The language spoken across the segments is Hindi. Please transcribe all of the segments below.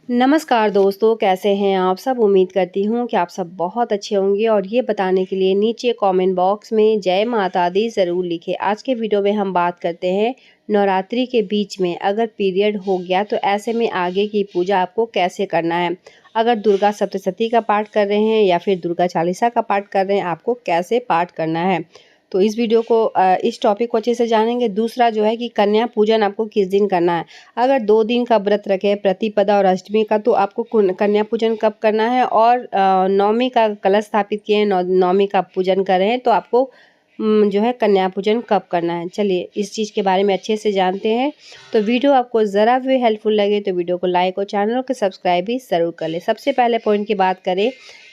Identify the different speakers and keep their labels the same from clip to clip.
Speaker 1: नमस्कार दोस्तों, कैसे हैं आप सब। उम्मीद करती हूँ कि आप सब बहुत अच्छे होंगे और ये बताने के लिए नीचे कमेंट बॉक्स में जय माता दी ज़रूर लिखें। आज के वीडियो में हम बात करते हैं नवरात्रि के बीच में अगर पीरियड हो गया तो ऐसे में आगे की पूजा आपको कैसे करना है। अगर दुर्गा सप्तशती का पाठ कर रहे हैं या फिर दुर्गा चालीसा का पाठ कर रहे हैं, आपको कैसे पाठ करना है। तो इस वीडियो को इस टॉपिक को अच्छे से जानेंगे। दूसरा जो है कि कन्या पूजन आपको किस दिन करना है। अगर 2 दिन का व्रत रखे प्रतिपदा और अष्टमी का, तो आपको कन्या पूजन कब करना है। और नवमी का कलश स्थापित किए हैं, नवमी का पूजन कर रहे हैं, तो आपको जो है कन्या पूजन कब करना है। चलिए इस चीज़ के बारे में अच्छे से जानते हैं। तो वीडियो आपको ज़रा भी हेल्पफुल लगे तो वीडियो को लाइक और चैनल को सब्सक्राइब भी ज़रूर कर लें। सबसे पहले पॉइंट की बात करें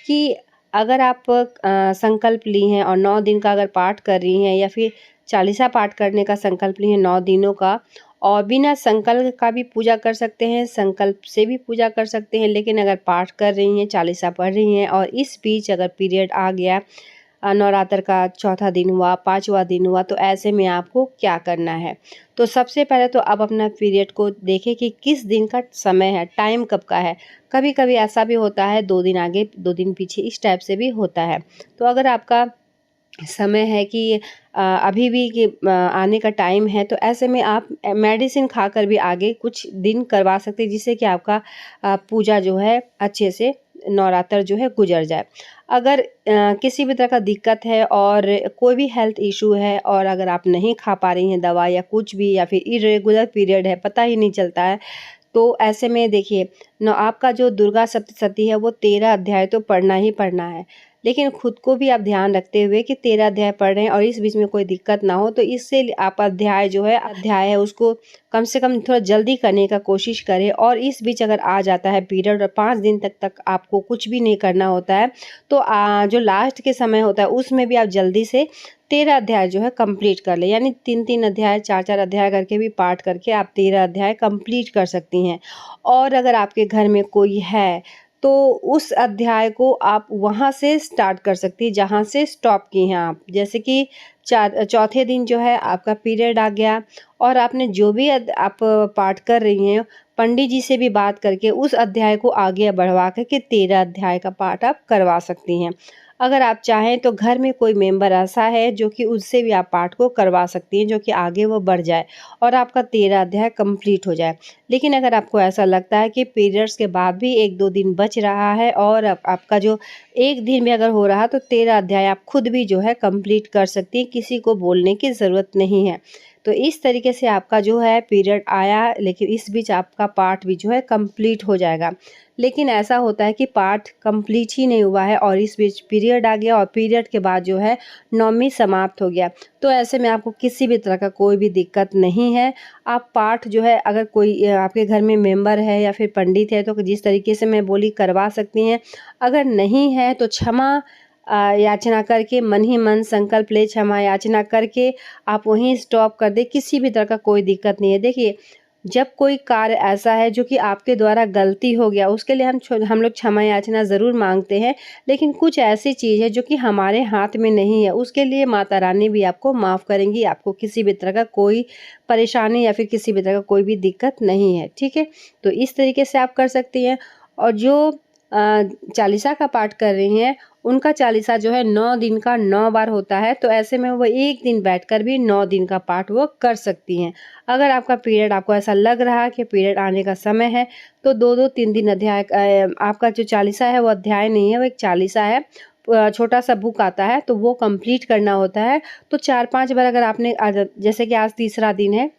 Speaker 1: कि अगर आप संकल्प ली हैं और 9 दिन का अगर पाठ कर रही हैं या फिर चालीसा पाठ करने का संकल्प ली हैं 9 दिनों का, और बिना संकल्प का भी पूजा कर सकते हैं, संकल्प से भी पूजा कर सकते हैं। लेकिन अगर पाठ कर रही हैं, चालीसा पढ़ रही हैं और इस बीच अगर पीरियड आ गया, नवरात्र का चौथा दिन हुआ, 5वां दिन हुआ, तो ऐसे में आपको क्या करना है। तो सबसे पहले तो आप अपना पीरियड को देखें कि किस दिन का समय है, टाइम कब का है। कभी कभी ऐसा भी होता है 2 दिन आगे 2 दिन पीछे, इस टाइप से भी होता है। तो अगर आपका समय है कि अभी भी कि आने का टाइम है, तो ऐसे में आप मेडिसिन खाकर भी आगे कुछ दिन करवा सकते हैं, जिससे कि आपका पूजा जो है अच्छे से नवरात्र जो है गुजर जाए। अगर किसी भी तरह का दिक्कत है और कोई भी हेल्थ इशू है और अगर आप नहीं खा पा रही हैं दवा या कुछ भी, या फिर इरेगुलर पीरियड है, पता ही नहीं चलता है, तो ऐसे में देखिए न, आपका जो दुर्गा सप्तशती है वो 13 अध्याय तो पढ़ना ही पढ़ना है। लेकिन खुद को भी आप ध्यान रखते हुए कि 13 अध्याय पढ़ रहे हैं और इस बीच में कोई दिक्कत ना हो, तो इससे आप अध्याय है उसको कम से कम थोड़ा जल्दी करने का कोशिश करें। और इस बीच अगर आ जाता है पीरियड और 5 दिन तक आपको कुछ भी नहीं करना होता है, तो जो लास्ट के समय होता है उसमें भी आप जल्दी से 13 अध्याय जो है कंप्लीट कर ले। यानी 3-3 अध्याय 4-4 अध्याय करके भी पाठ करके आप 13 अध्याय कंप्लीट कर सकती हैं। और अगर आपके घर में कोई है तो उस अध्याय को आप वहाँ से स्टार्ट कर सकती हैं जहाँ से स्टॉप की हैं आप। जैसे कि चौथे दिन जो है आपका पीरियड आ गया और आपने जो भी आप पाठ कर रही हैं, पंडित जी से भी बात करके उस अध्याय को आगे बढ़वा करके 13 अध्याय का पाठ आप करवा सकती हैं। अगर आप चाहें तो घर में कोई मेंबर ऐसा है जो कि उससे भी आप पाठ को करवा सकती हैं, जो कि आगे वो बढ़ जाए और आपका 13 अध्याय कंप्लीट हो जाए। लेकिन अगर आपको ऐसा लगता है कि पीरियड्स के बाद भी 1-2 दिन बच रहा है और आपका जो एक दिन भी अगर हो रहा, तो 13 अध्याय आप खुद भी जो है कंप्लीट कर सकती हैं, किसी को बोलने की ज़रूरत नहीं है। तो इस तरीके से आपका जो है पीरियड आया, लेकिन इस बीच आपका पाठ भी जो है कंप्लीट हो जाएगा। लेकिन ऐसा होता है कि पाठ कंप्लीट ही नहीं हुआ है और इस बीच पीरियड आ गया और पीरियड के बाद जो है नवमी समाप्त हो गया, तो ऐसे में आपको किसी भी तरह का कोई भी दिक्कत नहीं है। आप पाठ जो है, अगर कोई आपके घर में मेंबर है या फिर पंडित है, तो जिस तरीके से मैं बोली करवा सकती हैं। अगर नहीं है तो क्षमा याचना करके, मन ही मन संकल्प ले, क्षमा याचना करके आप वहीं स्टॉप कर दें। किसी भी तरह का कोई दिक्कत नहीं है। देखिए, जब कोई कार्य ऐसा है जो कि आपके द्वारा गलती हो गया, उसके लिए हम लोग क्षमा याचना ज़रूर मांगते हैं। लेकिन कुछ ऐसी चीज़ है जो कि हमारे हाथ में नहीं है, उसके लिए माता रानी भी आपको माफ़ करेंगी। आपको किसी भी तरह का कोई परेशानी या फिर किसी भी तरह का कोई भी दिक्कत नहीं है, ठीक है। तो इस तरीके से आप कर सकती हैं। और जो चालीसा का पाठ कर रही हैं, उनका चालीसा जो है 9 दिन का 9 बार होता है, तो ऐसे में वो एक दिन बैठकर भी 9 दिन का पाठ वो कर सकती हैं। अगर आपका पीरियड, आपको ऐसा लग रहा है कि पीरियड आने का समय है, तो 2-2 3-3 अध्याय आपका जो चालीसा है वो अध्याय नहीं है, वो एक चालीसा है। छोटा-सा बुक आता है, तो वो कंप्लीट करना होता है। तो 4-5 बार अगर आपने जैसे कि आज तीसरा दिन है,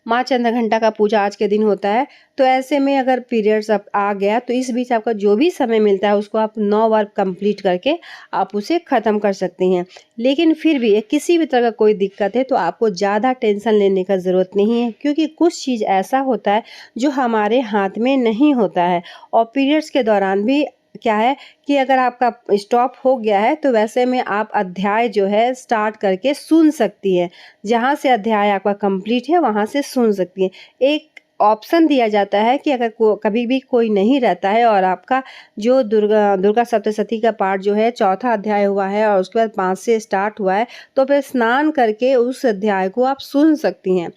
Speaker 1: माँ चंद्रघंटा का पूजा आज के दिन होता है, तो ऐसे में अगर पीरियड्स अब आ गया, तो इस बीच आपका जो भी समय मिलता है उसको आप 9 बार कंप्लीट करके आप उसे ख़त्म कर सकती हैं। लेकिन फिर भी किसी भी तरह का कोई दिक्कत है तो आपको ज़्यादा टेंशन लेने का ज़रूरत नहीं है, क्योंकि कुछ चीज़ ऐसा होता है जो हमारे हाथ में नहीं होता है। और पीरियड्स के दौरान भी क्या है कि अगर आपका स्टॉप हो गया है, तो वैसे में आप अध्याय जो है स्टार्ट करके सुन सकती हैं। जहाँ से अध्याय आपका कंप्लीट है वहाँ से सुन सकती हैं। एक ऑप्शन दिया जाता है कि अगर कभी भी कोई नहीं रहता है और आपका जो दुर्गा सप्तशती का पाठ जो है चौथा अध्याय हुआ है और उसके बाद 5 से स्टार्ट हुआ है, तो फिर स्नान करके उस अध्याय को आप सुन सकती हैं।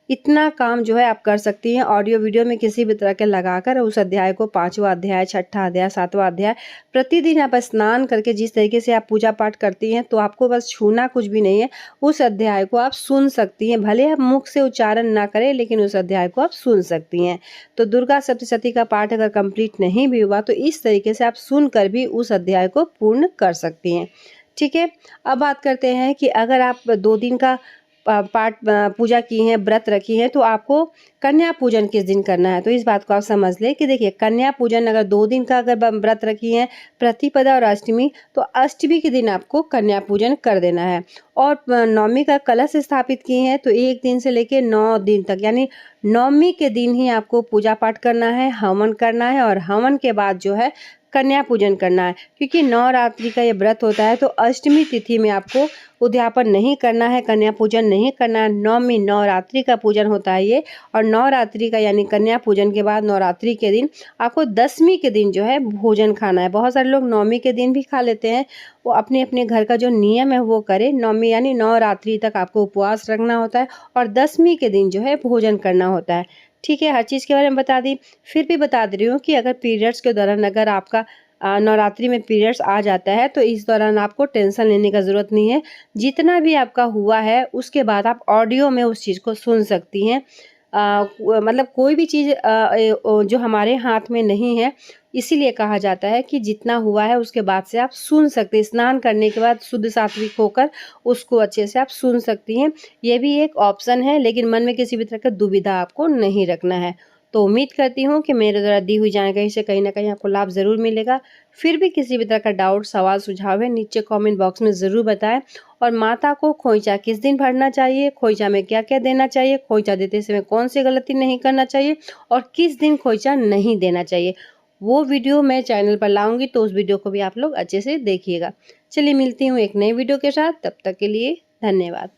Speaker 1: इतना काम जो है आप कर सकती हैं ऑडियो वीडियो में किसी भी तरह के लगाकर उस अध्याय को, 5वां अध्याय, 6ठा अध्याय, 7वां अध्याय प्रतिदिन आप स्नान करके जिस तरीके से आप पूजा पाठ करती हैं, तो आपको बस छूना कुछ भी नहीं है, उस अध्याय को आप सुन सकती हैं। भले आप मुख से उच्चारण ना करें, लेकिन उस अध्याय को आप सुन सकती हैं। तो दुर्गा सप्तशती का पाठ अगर कंप्लीट नहीं भी हुआ तो इस तरीके से आप सुनकर भी उस अध्याय को पूर्ण कर सकती हैं। ठीक है, अब बात करते हैं कि अगर आप 2 दिन का पाठ पूजा की हैं, व्रत रखी हैं, तो आपको कन्या पूजन किस दिन करना है। तो इस बात को आप समझ लें कि देखिए, कन्या पूजन अगर 2 दिन का अगर व्रत रखी हैं, प्रतिपदा और अष्टमी, तो अष्टमी के दिन आपको कन्या पूजन कर देना है। और नवमी का कलश स्थापित की हैं, तो 1 दिन से लेके 9 दिन तक, यानी नवमी के दिन ही आपको पूजा पाठ करना है, हवन करना है, और हवन के बाद जो है कन्या पूजन करना है। क्योंकि नवरात्रि का ये व्रत होता है, तो अष्टमी तिथि में आपको उद्यापन नहीं करना है, कन्या पूजन नहीं करना है। नवमी नवरात्रि का पूजन होता है ये, और नवरात्रि का यानी कन्या पूजन के बाद नवरात्रि के दिन आपको दशमी के दिन जो है भोजन खाना है। बहुत सारे लोग नवमी के दिन भी खा लेते हैं, वो अपने अपने घर का जो नियम है वो करें। नवमी यानी नवरात्रि तक आपको उपवास रखना होता है, और दशमी के दिन जो है भोजन करना होता है। ठीक है, हर चीज़ के बारे में बता दी। फिर भी बता दे रही हूँ कि अगर पीरियड्स के दौरान अगर आपका नवरात्रि में पीरियड्स आ जाता है, तो इस दौरान आपको टेंशन लेने का ज़रूरत नहीं है। जितना भी आपका हुआ है उसके बाद आप ऑडियो में उस चीज़ को सुन सकती हैं। मतलब कोई भी चीज़ जो हमारे हाथ में नहीं है, इसीलिए कहा जाता है कि जितना हुआ है उसके बाद से आप सुन सकते हैं। स्नान करने के बाद शुद्ध सात्विक होकर उसको अच्छे से आप सुन सकती हैं। ये भी एक ऑप्शन है, लेकिन मन में किसी भी तरह का दुविधा आपको नहीं रखना है। तो उम्मीद करती हूँ कि मेरे द्वारा दी हुई जानकारी से कहीं न कहीं आपको लाभ ज़रूर मिलेगा। फिर भी किसी भी तरह का डाउट, सवाल, सुझाव है, नीचे कमेंट बॉक्स में ज़रूर बताएँ। और माता को खोइचा किस दिन भरना चाहिए, खोइचा में क्या-क्या देना चाहिए, खोइचा देते समय कौन-सी गलती नहीं करना चाहिए, और किस दिन खोइचा नहीं देना चाहिए, वो वीडियो मैं चैनल पर लाऊँगी, तो उस वीडियो को भी आप लोग अच्छे से देखिएगा। चलिए मिलती हूँ एक नई वीडियो के साथ, तब तक के लिए धन्यवाद।